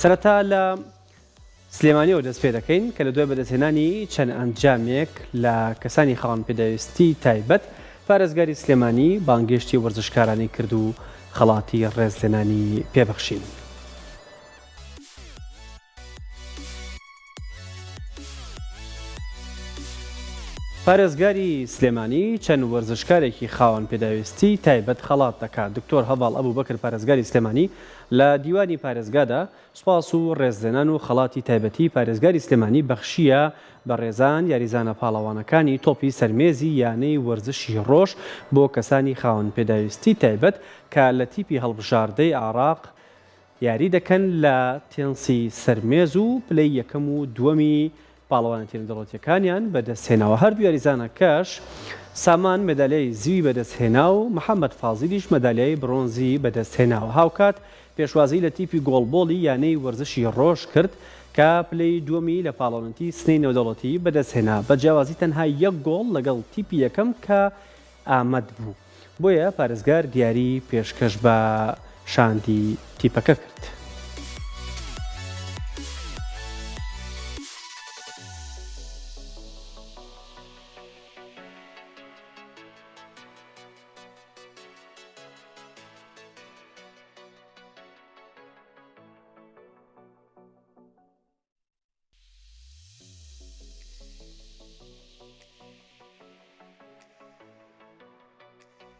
سەرەتا لە سلێمانیەوە دەست پێ دەکەین کە لە دوای بەدەستهێنانی چەند ئەنجامێک لە کەسانی خاوەن پێدەویستی تایبەت پارێزگاری سلێمانی بانگێشتی وەرزشکارانی کرد و خەڵاتی ڕێزلێنانی پێبەخشین. پارێزگاری سلێمانی چەند وەرزشکارێکی خاوەن پێداویستی تایبەت خەڵات دەکات. دکتۆر هەڤاڵ ئەبووبەکر پارێزگاری سلێمانی لە دیوانی پارێزگادا سوپاس و ڕێزلێنان و خەڵاتی تایبەتی پارێزگاری سلێمانی بەخشیە بە ڕێزان یاریزانە پاڵەوانەکانی تۆپی سەرمێزی یانەی وەرزشی ڕۆژ بۆ کەسانی خاوەن پێداویستی تایبەت کە لە تیپی هەڵبژاردەی عێراق یاری دەکەن لە تێنسی سەرمێز و پلەی یەکەم و دووەمی پاڵەوانە تێنەدەڵەتیەکانیان بەدەستهێناوە. هەردوو یاریزانەکەش سامان مێدالیای زیوی بەدەستهێنا و محەممەد فازیلیش مەدالیای برۆنزی بەدەستهێناوە. هاوکات پێشوازی لە تیپی گۆڵبۆڵی یانەی وەرزشی ڕۆژ کرد کە پلەی دووەمی لە پاڵەوانەتی سنەی نێودەوڵەتی بەدەستهێنا بە جیاوازی تەنها یەک گۆڵ لەگەڵ تیپی یەکەم کە ئامەد بوو. بۆیە پارێزگار دیاری پێشکەش بە شاندی تیپەکە کرد.